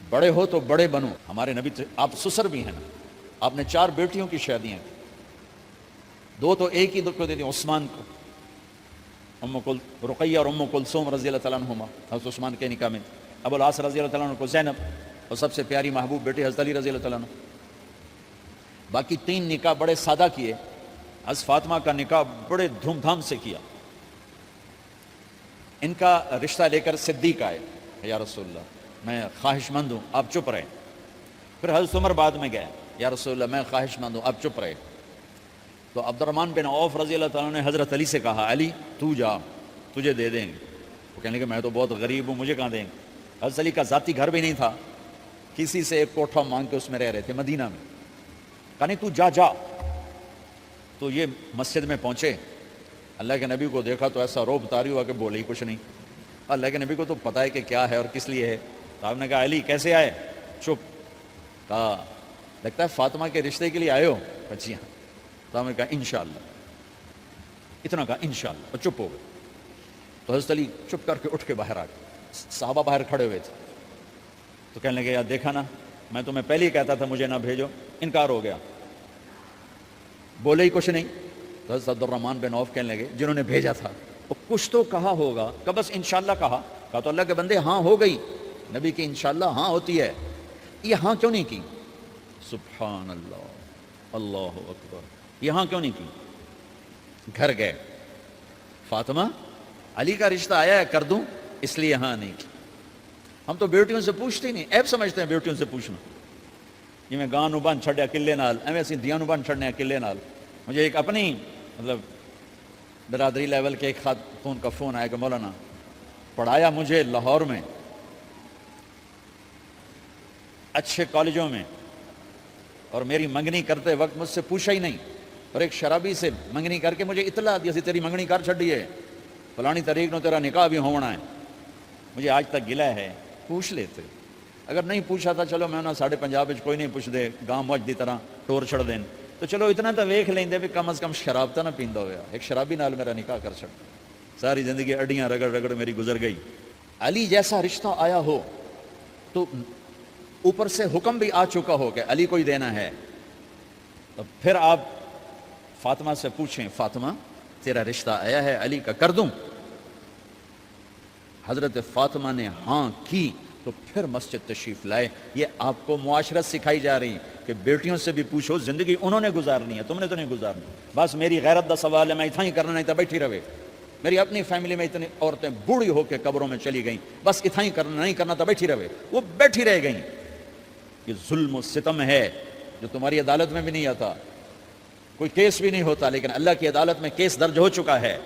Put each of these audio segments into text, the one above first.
بڑے ہو تو بڑے بنو. ہمارے نبی آپ سسر بھی ہیں نا, آپ نے 4 بیٹیوں کی شادیاں کی, 2 تو ایک ہی کو دے دی عثمان کو, رقیہ اور ام کلثوم رضی اللہ تعالیٰ عنہما حضرت عثمان کے نکاح میں, ابو العاص رضی اللہ تعالیٰ عنہ کو زینب, اور سب سے پیاری محبوب بیٹی حضرت علی رضی اللہ تعالیٰ عنہ. باقی 3 نکاح بڑے سادہ کیے. حضرت فاطمہ کا نکاح بڑے دھوم دھام سے کیا. ان کا رشتہ لے کر صدیق آئے, یا رسول اللہ میں خواہش مند ہوں, آپ چپ رہے. پھر حضرت عمر بعد میں گئے, یا رسول اللہ میں خواہش مند ہوں, آپ چپ رہے. تو عبد الرحمن بن عوف رضی اللہ تعالیٰ نے حضرت علی سے کہا, علی تو جا, تجھے دے دیں گے. وہ کہنے کہ میں تو بہت غریب ہوں, مجھے کہاں دیں گے. حضرت علی کا ذاتی گھر بھی نہیں تھا, کسی سے ایک کوٹھا مانگ کے اس میں رہ رہے تھے مدینہ میں. کہا نہیں تو جا. تو یہ مسجد میں پہنچے, اللہ کے نبی کو دیکھا تو ایسا روب طاری ہوا کہ بولے ہی کچھ نہیں. اللہ کے نبی کو تو پتہ ہے کہ کیا ہے اور کس لیے ہے. تو آپ نے کہا علی کیسے آئے؟ چپ. کہا لگتا ہے فاطمہ کے رشتے کے لیے آئے ہو؟ جی ہاں. تو ہم نے کہا انشاءاللہ, اتنا کہا انشاءاللہ, اور چپ ہو گئے. تو حضرت علی چپ کر کے اٹھ کے باہر آ گئے. صحابہ باہر کھڑے ہوئے تھے. تو کہنے لگے, یار دیکھا نا, میں تمہیں پہلے ہی کہتا تھا مجھے نہ بھیجو, انکار ہو گیا, بولے ہی کچھ نہیں. تو حضرت عبد الرحمن بن عوف کہنے لگے, جنہوں نے بھیجا تھا وہ کچھ تو کہا ہوگا, کہ بس انشاءاللہ کہا. کہا تو اللہ کے بندے ہاں ہو گئی, نبی کی انشاءاللہ ہاں ہوتی ہے, یہ ہاں کیوں نہیں کی؟ سبحان اللہ, اللہ اکبر, یہاں کیوں نہیں کی؟ گھر گئے, فاطمہ علی کا رشتہ آیا ہے کر دوں, اس لیے ہاں نہیں کی. ہم تو بیٹیوں سے پوچھتے ہی نہیں, عیب سمجھتے ہیں بیٹیوں سے پوچھنا. یہ میں گاں نو بن چھڑیا کلے نال, ایویں دیاں نو بن چھڑنے کلے نال. مجھے ایک اپنی مطلب برادری لیول کے ایک خاتون کا فون آیا کہ مولانا پڑھایا مجھے لاہور میں اچھے کالجوں میں, اور میری منگنی کرتے وقت مجھ سے پوچھا ہی نہیں, اور ایک شرابی سے منگنی کر کے مجھے اطلاع دی سی تیری منگنی کر چھڑی ہے, فلانی تاریخ نو تیرا نکاح بھی ہونا ہے. مجھے آج تک گلہ ہے, پوچھ لیتے. اگر نہیں پوچھا تھا چلو میں نہ ساڑھے پنجاب کوئی نہیں پوچھ دے, گاں موج دی طرح ٹور چھڑ دین, تو چلو اتنا تو ویکھ لیں بھی کم از کم شراب تو نہ پیندا ہویا. ایک شرابی نال میرا نکاح کر چھڑ, ساری زندگی اڈیاں رگڑ رگڑ میری گزر گئی. علی جیسا رشتہ آیا ہو تو اوپر سے حکم بھی آ چکا ہو کہ علی کو ہی دینا ہے, تو پھر آپ فاطمہ سے پوچھیں, فاطمہ تیرا رشتہ آیا ہے علی کا, کر دوں؟ حضرت فاطمہ نے ہاں کی تو پھر مسجد تشریف لائے. یہ آپ کو معاشرت سکھائی جا رہی کہ بیٹیوں سے بھی پوچھو, زندگی انہوں نے گزارنی ہے, تم نے تو نہیں گزارنی. بس میری غیرت دا سوال ہے, میں اتنا ہی کرنا, نہیں تو بیٹھی رہے. میری اپنی فیملی میں اتنی عورتیں بوڑھی ہو کے قبروں میں چلی گئیں, بس اتنا ہی کرنا, نہیں کرنا تو بیٹھی رہے. وہ بیٹھی رہ گئیں. یہ ظلم و ستم ہے جو تمہاری عدالت میں بھی نہیں آتا, کوئی کیس بھی نہیں ہوتا, لیکن اللہ کی عدالت میں کیس درج ہو چکا ہے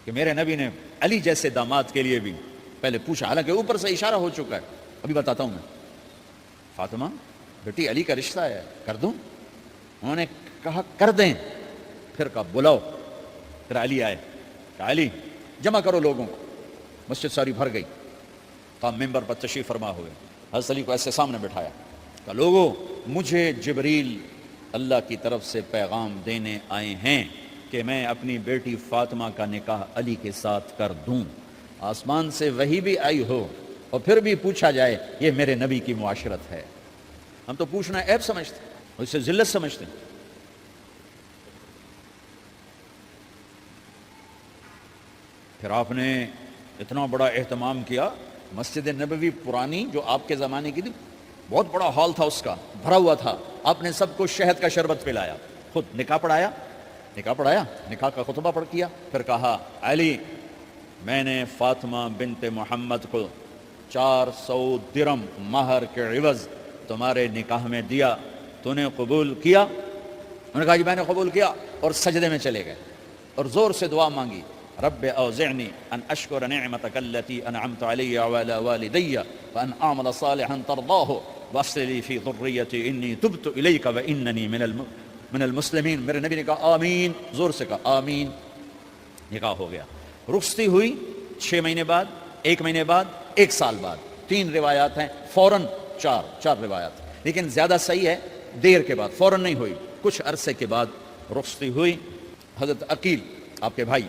کہ میرے نبی نے علی جیسے داماد کے لیے بھی پہلے پوچھا, حالانکہ اوپر سے اشارہ ہو چکا ہے. ابھی بتاتا ہوں میں. فاطمہ بیٹی علی کا رشتہ ہے, کر دوں؟ انہوں نے کہا کر دیں. پھر کہا بلاؤ. پھر علی آئے, کہا علی جمع کرو لوگوں کو. مسجد ساری بھر گئی. کہا ممبر پر تشریف فرما ہوئے. حضرت علی کو ایسے سامنے بٹھایا, کہا لوگوں مجھے جبریل اللہ کی طرف سے پیغام دینے آئے ہیں کہ میں اپنی بیٹی فاطمہ کا نکاح علی کے ساتھ کر دوں. آسمان سے وحی بھی آئی ہو اور پھر بھی پوچھا جائے, یہ میرے نبی کی معاشرت ہے. ہم تو پوچھنا عیب سمجھتے ہیں, اسے ذلت سمجھتے ہیں. پھر آپ نے اتنا بڑا اہتمام کیا. مسجد نبوی پرانی جو آپ کے زمانے کی تھی, بہت بڑا ہال تھا, اس کا بھرا ہوا تھا. آپ نے سب کو شہد کا شربت پلایا, خود نکاح پڑھایا, نکاح کا خطبہ پڑھ کیا. پھر کہا علی میں نے فاطمہ بنت محمد کو 400 درم مہر کے عوض تمہارے نکاح میں دیا, تو نے قبول کیا؟ انہوں نے کہا جی میں نے قبول کیا, اور سجدے میں چلے گئے اور زور سے دعا مانگی, رب اوزعنی ان اشکر نعمتک التی انعمت علی وعلی والدی وان اعمل صالحا ترضاہ واصلح لی فی ذریتی انی تبت الیک واننی من المسلمین. میرے نبی نے کہا آمین, زور سے کہا آمین. نکاح ہو گیا. رخصتی ہوئی 6 مہینے بعد, 1 مہینے بعد, 1 سال بعد. 3 روایات ہیں, فوراً 4 روایات, لیکن زیادہ صحیح ہے دیر کے بعد, فوراً نہیں ہوئی, کچھ عرصے کے بعد رخصتی ہوئی. حضرت عقیل آپ کے بھائی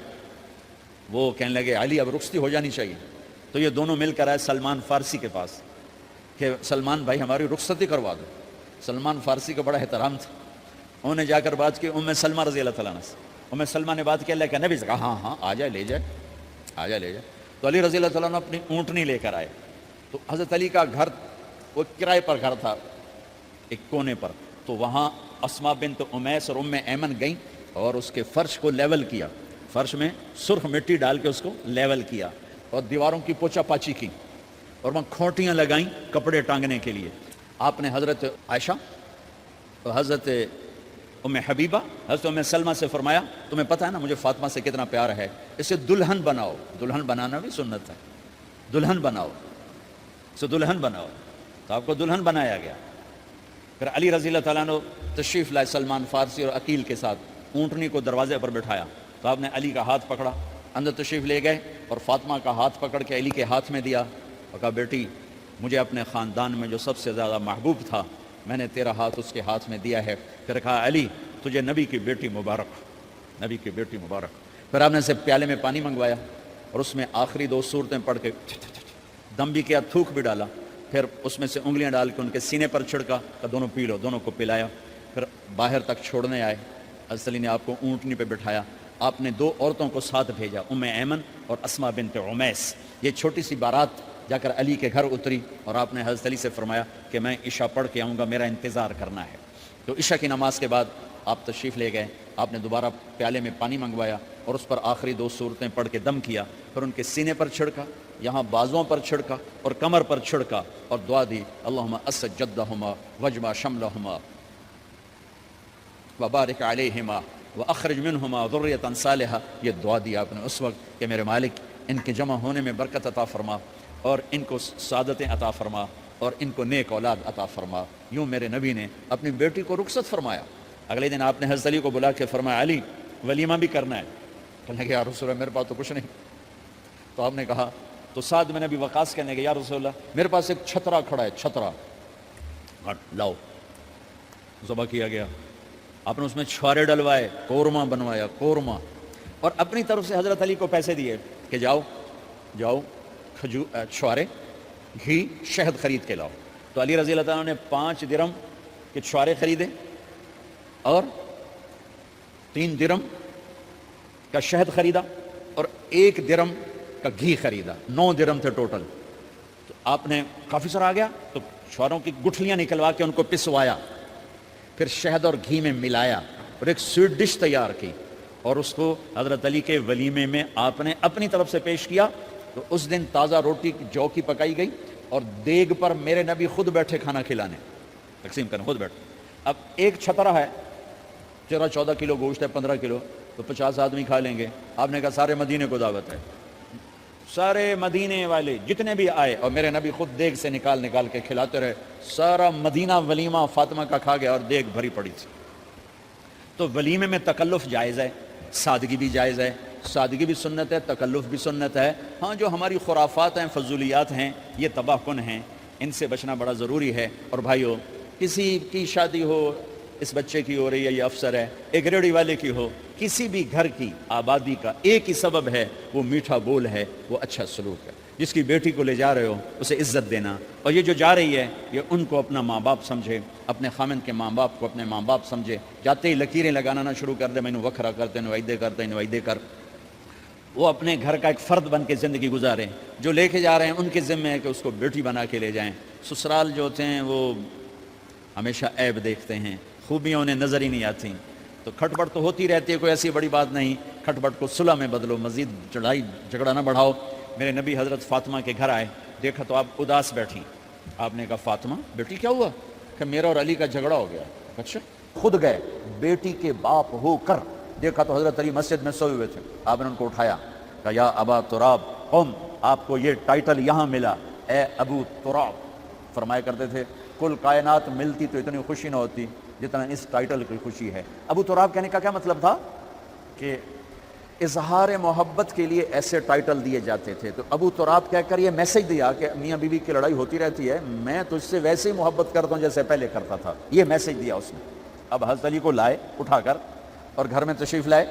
وہ کہنے لگے علی اب رخصتی ہو جانی چاہیے. تو یہ دونوں مل کر آئے سلمان فارسی کے پاس کہ سلمان بھائی ہماری رخصتی کروا دو. سلمان فارسی کا بڑا احترام تھا. انہوں نے جا کر بات کی ام سلمہ رضی اللہ تعالیٰ عنہ سے. ام سلمہ نے بات کی اللہ کے نبی سے کہا ہاں ہاں آ جائے لے جائے آ جائے لے جائے. تو علی رضی اللہ تعالیٰ عنہ اپنی اونٹنی لے کر آئے. تو حضرت علی کا گھر وہ کرائے پر گھر تھا ایک کونے پر. تو وہاں اسماء بنت امیس اور ام ایمن گئیں اور اس کے فرش کو لیول کیا. فرش میں سرخ مٹی ڈال کے اس کو لیول کیا اور دیواروں کی پوچا پاچی کی اور وہاں کھوٹیاں لگائیں کپڑے ٹانگنے کے لیے. آپ نے حضرت عائشہ اور حضرت ام حبیبہ حضرت ام سلمہ سے فرمایا تمہیں پتہ ہے نا مجھے فاطمہ سے کتنا پیار ہے, اسے دلہن بناؤ. دلہن بنانا بھی سنت ہے, دلہن بناؤ, اسے دلہن بناؤ. تو آپ کو دلہن بنایا گیا. پھر علی رضی اللہ تعالیٰ عنہ تشریف لائے سلمان فارسی اور عقیل کے ساتھ. اونٹنی کو دروازے پر بٹھایا تو آپ نے علی کا ہاتھ پکڑا, اندر تشریف لے گئے اور فاطمہ کا ہاتھ پکڑ کے علی کے ہاتھ میں دیا اور کہا بیٹی مجھے اپنے خاندان میں جو سب سے زیادہ محبوب تھا میں نے تیرا ہاتھ اس کے ہاتھ میں دیا ہے. پھر کہا علی تجھے نبی کی بیٹی مبارک, نبی کی بیٹی مبارک. پھر آپ نے سے پیالے میں پانی منگوایا اور اس میں آخری 2 سورتیں پڑھ کے دم بھی کیا, تھوک بھی ڈالا. پھر اس میں سے انگلیاں ڈال کے ان کے سینے پر چھڑکا کہ دونوں پی لو, دونوں کو پلایا. پھر باہر تک چھوڑنے آئے. حضرت علی نے آپ کو اونٹنی پہ بٹھایا. آپ نے 2 عورتوں کو ساتھ بھیجا, ام ایمن اور اسماء بنت امیس. یہ چھوٹی سی بارات جا کر علی کے گھر اتری اور آپ نے حضرت علی سے فرمایا کہ میں عشاء پڑھ کے آؤں گا, میرا انتظار کرنا ہے. تو عشاء کی نماز کے بعد آپ تشریف لے گئے. آپ نے دوبارہ پیالے میں پانی منگوایا اور اس پر آخری 2 سورتیں پڑھ کے دم کیا. پھر ان کے سینے پر چھڑکا, یہاں بازوؤں پر چھڑکا اور کمر پر چھڑکا اور دعا دی اللہم اسد جدہما وجمع شملہما وبارک علیہما واخرج منہما ذریۃ صالحہ. یہ دعا دی آپ نے اس وقت کہ میرے مالک ان کے جمع ہونے میں برکت عطا فرما اور ان کو سعادتیں عطا فرما اور ان کو نیک اولاد عطا فرما. یوں میرے نبی نے اپنی بیٹی کو رخصت فرمایا. اگلے دن آپ نے حضرت علی کو بلا کے فرمایا علی ولیمہ بھی کرنا ہے. کہنے لگے یا رسول اللہ میرے پاس تو کچھ نہیں. تو آپ نے کہا تو سعد بن ابی وقاص کہنے لگے یا رسول اللہ میرے پاس ایک چھترا کھڑا ہے, چھترا لاؤ. ذبح کیا گیا. آپ نے اس میں چھوارے ڈلوائے, قورمہ بنوایا, قورمہ. اور اپنی طرف سے حضرت علی کو پیسے دیے کہ جاؤ جاؤ چھوارے, گھی, شہد خرید کے لاؤ. تو علی رضی اللہ تعالیٰ نے 5 درم کے چھوارے خریدے اور 3 درم کا شہد خریدا اور 1 درم کا گھی خریدا. 9 درم تھے ٹوٹل. تو آپ نے کافی سارا آ گیا تو چھواروں کی گٹھلیاں نکلوا کے ان کو پسوایا, پھر شہد اور گھی میں ملایا اور ایک سویٹ ڈش تیار کی اور اس کو حضرت علی کے ولیمے میں آپ نے اپنی طرف سے پیش کیا. تو اس دن تازہ روٹی جو کی پکائی گئی اور دیگ پر میرے نبی خود بیٹھے کھانا کھلانے, تقسیم کرنے خود بیٹھے. اب ایک چھترا ہے, 14 کلو گوشت ہے, 15 کلو, تو 50 آدمی کھا لیں گے. آپ نے کہا سارے مدینے کو دعوت ہے, سارے مدینے والے جتنے بھی آئے, اور میرے نبی خود دیگ سے نکال کے کھلاتے رہے. سارا مدینہ ولیمہ فاطمہ کا کھا گیا اور دیگ بھری پڑی تھی. تو ولیمے میں تکلف جائز ہے, سادگی بھی جائز ہے. سادگی بھی سنت ہے, تکلف بھی سنت ہے. ہاں جو ہماری خرافات ہیں, فضولیات ہیں, یہ تباہ کن ہیں, ان سے بچنا بڑا ضروری ہے. اور بھائیو کسی کی شادی ہو, اس بچے کی ہو رہی ہے, یہ افسر ہے, ایک ریڑھی والے کی ہو, کسی بھی گھر کی آبادی کا ایک ہی سبب ہے, وہ میٹھا بول ہے, وہ اچھا سلوک ہے. جس کی بیٹی کو لے جا رہے ہو اسے عزت دینا, اور یہ جو جا رہی ہے یہ ان کو اپنا ماں باپ سمجھے, اپنے خامند کے ماں باپ کو اپنے ماں باپ سمجھے. جاتے ہی لکیریں لگانا نہ شروع کر دے, میں وکھرا کرتے نویدے کرتے نویدے کر. وہ اپنے گھر کا ایک فرد بن کے زندگی گزاریں. جو لے کے جا رہے ہیں ان کے ذمہ ہے کہ اس کو بیٹی بنا کے لے جائیں. سسرال جو ہوتے ہیں وہ ہمیشہ عیب دیکھتے ہیں, خوبیاں انہیں نظر ہی نہیں آتی. تو کھٹ پٹ تو ہوتی رہتی ہے, کوئی ایسی بڑی بات نہیں. کھٹ پٹ کو صلح میں بدلو, مزید لڑائی جھگڑا نہ بڑھاؤ. میرے نبی حضرت فاطمہ کے گھر آئے, دیکھا تو آپ اداس بیٹھی. آپ نے کہا فاطمہ بیٹی کیا ہوا؟ کہ میرا اور علی کا جھگڑا ہو گیا. اچھا. خود گئے بیٹی کے باپ ہو کر, دیکھا تو حضرت علی مسجد میں سوئے ہوئے تھے. آپ نے ان کو اٹھایا, کہا یا ابا تراب قم, آپ کو یہ ٹائٹل یہاں ملا, اے ابو تراب. فرمایا کرتے تھے کل کائنات ملتی تو اتنی خوشی نہ ہوتی جتنا اس ٹائٹل کی خوشی ہے. ابو تراب کہنے کا کیا مطلب تھا کہ اظہار محبت کے لیے ایسے ٹائٹل دیے جاتے تھے. تو ابو تراب کہہ کر یہ میسج دیا کہ میاں بیوی کی لڑائی ہوتی رہتی ہے, میں تجھ سے ویسے ہی محبت کرتا ہوں جیسے پہلے کرتا تھا. یہ میسج دیا اس نے. اب حضرت علی کو لائے اٹھا کر اور گھر میں تشریف لائے.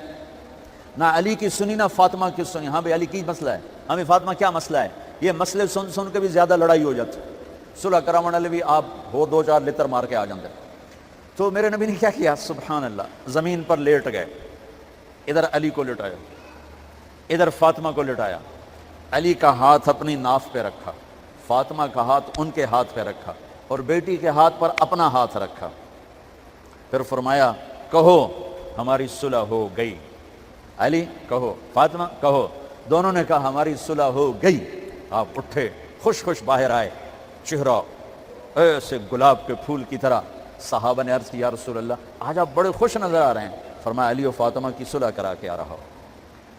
نہ علی کی سنی نہ فاطمہ کی سنی. ہاں بھائی علی کی مسئلہ ہے, ہمیں فاطمہ کیا مسئلہ ہے؟ یہ مسئلے سن سن کے بھی زیادہ لڑائی ہو جاتی، صلح کراون والے بھی آپ ہو 2-4 لتر مار کے آ جاتے۔ تو میرے نبی نے کیا کیا، سبحان اللہ، زمین پر لیٹ گئے، ادھر علی کو لٹایا، ادھر فاطمہ کو لٹایا، علی کا ہاتھ اپنی ناف پہ رکھا، فاطمہ کا ہاتھ ان کے ہاتھ پہ رکھا، اور بیٹی کے ہاتھ پر اپنا ہاتھ رکھا، پھر فرمایا کہو ہماری صلح ہو گئی، علی کہو، فاطمہ کہو، دونوں نے کہا ہماری صلح ہو گئی۔ آپ اٹھے، خوش خوش باہر آئے، چہرہ ایسے گلاب کے پھول کی طرح۔ صحابہ نے عرض کی یا رسول اللہ آج آپ بڑے خوش نظر آ رہے ہیں۔ فرمایا علی و فاطمہ کی صلح کرا کے آ رہا ہو۔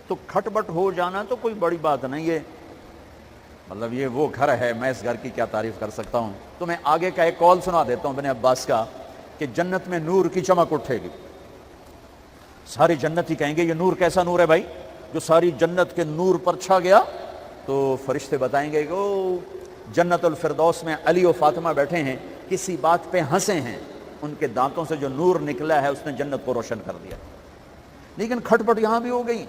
تو کھٹ بٹ ہو جانا تو کوئی بڑی بات نہیں ہے، مطلب یہ وہ گھر ہے، میں اس گھر کی کیا تعریف کر سکتا ہوں۔ تو میں آگے کا ایک قول سنا دیتا ہوں ابن عباس کا، کہ جنت میں نور کی چمک اٹھے گی، ساری جنتی کہیں گے یہ نور کیسا نور ہے بھائی جو ساری جنت کے نور پر چھا گیا؟ تو فرشتے بتائیں گے کہ او جنت الفردوس میں علی و فاطمہ بیٹھے ہیں، کسی بات پہ ہنسے ہیں، ان کے دانتوں سے جو نور نکلا ہے اس نے جنت کو روشن کر دیا۔ لیکن کھٹ پٹ یہاں بھی ہو گئی،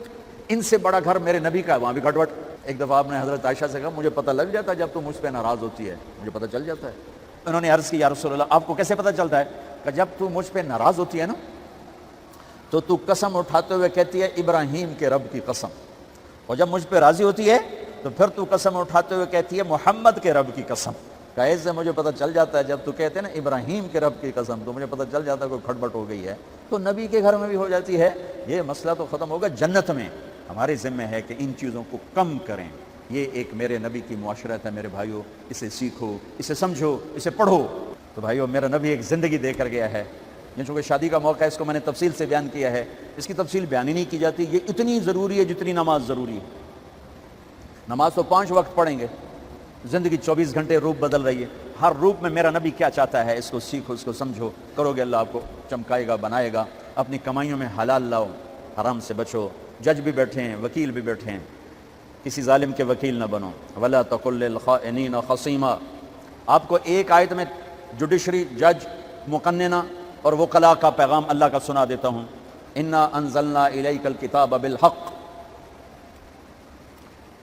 ان سے بڑا گھر میرے نبی کا ہے، وہاں بھی کھٹ پٹ۔ ایک دفعہ آپ نے حضرت عائشہ سے کہا مجھے پتہ لگ جاتا ہے جب تو مجھ پہ ناراض ہوتی ہے، مجھے پتہ چل جاتا ہے۔ انہوں نے عرض کی یا رسول اللہ آپ کو کیسے پتہ چلتا ہے؟ کہ جب تو مجھ پہ ناراض ہوتی ہے نا تو قسم اٹھاتے ہوئے کہتی ہے ابراہیم کے رب کی قسم، اور جب مجھ پہ راضی ہوتی ہے تو پھر تو قسم اٹھاتے ہوئے کہتی ہے محمد کے رب کی قسم۔ کہے سے مجھے پتہ چل جاتا ہے جب تو کہتے ہیں نا ابراہیم کے رب کی قسم تو مجھے پتہ چل جاتا ہے کوئی کھٹ بٹ ہو گئی ہے۔ تو نبی کے گھر میں بھی ہو جاتی ہے، یہ مسئلہ تو ختم ہوگا جنت میں۔ ہمارے ذمہ ہے کہ ان چیزوں کو کم کریں، یہ ایک میرے نبی کی معاشرت ہے میرے بھائیوں، اسے سیکھو، اسے سمجھو، اسے پڑھو۔ تو بھائیوں میرا نبی ایک زندگی دے کر گیا ہے، یہ چونکہ شادی کا موقع ہے اس کو میں نے تفصیل سے بیان کیا ہے، اس کی تفصیل بیان ہی نہیں کی جاتی۔ یہ اتنی ضروری ہے جتنی نماز ضروری ہے۔ نماز تو 5 وقت پڑھیں گے، زندگی 24 گھنٹے روپ بدل رہی ہے، ہر روپ میں میرا نبی کیا چاہتا ہے اس کو سیکھو، اس کو سمجھو، کرو گے اللہ آپ کو چمکائے گا، بنائے گا۔ اپنی کمائیوں میں حلال لاؤ، حرام سے بچو۔ جج بھی بیٹھے ہیں، وکیل بھی بیٹھے ہیں، کسی ظالم کے وکیل نہ بنو۔ وَلَا تَقُلْ لِلْخَائِنِينَ خَصِيمًا۔ آپ کو ایک آیت میں جوڈیشری، جج، مقننہ اور وکلاء کا پیغام اللہ کا سنا دیتا ہوں۔ اِنَّا أَنزَلْنَا إِلَيْكَ الْكِتَابَ بِالْحَقِّ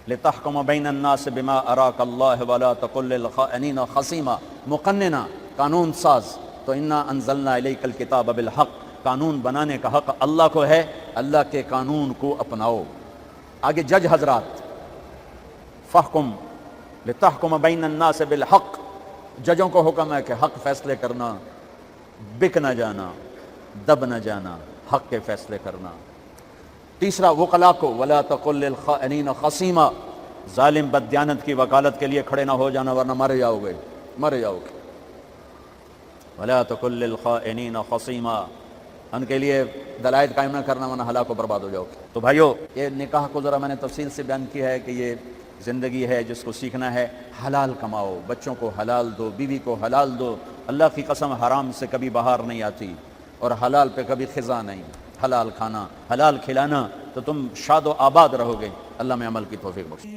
لِتَحْكُمَ بَيْنَ النَّاسِ بِمَا أَرَاكَ اللَّهُ وَلَا تَقُلْ لِلْخَائِنِينَ خَصِيمًا۔ مقننہ، قانون ساز۔ تو اِنَّا أَنزَلْنَا إِلَيْكَ الْكِتَابَ بِالْحَقِّ، قانون بنانے کا حق اللہ کو ہے، اللہ کے قانون کو اپناؤ۔ آگے جج حضرات، فَحْكُمْ لِتَحْكُمَ بَيْنَ النَّاسِ بِالْحَقِّ، ججوں کو حکم ہے کہ حق فیصلے کرنا، بک نہ جانا، دب نہ جانا، حق کے فیصلے کرنا۔ تیسرا وکلاء کو وَلَا تَقُلْ لِلْخَائِنِينَ خَصِيمًا، ظالم بددیانت کی وکالت کے لیے کھڑے نہ ہو جانا ورنہ مر جاؤ گے، مر جاؤ گے۔ وَلَا تَقُلْ لِلْخَائِنِينَ خَصِيمًا، ان کے لیے دلائل قائم نہ کرنا ورنہ ہلاک و برباد ہو جاؤ گے۔ تو بھائیو یہ نکاح کو ذرا میں نے تفصیل سے بیان کیا ہے کہ یہ زندگی ہے جس کو سیکھنا ہے۔ حلال کماؤ، بچوں کو حلال دو، بیوی کو حلال دو۔ اللہ کی قسم حرام سے کبھی بہار نہیں آتی اور حلال پہ کبھی خزاں نہیں۔ حلال کھانا، حلال کھلانا تو تم شاد و آباد رہو گے۔ اللہ میں عمل کی توفیق بخشے۔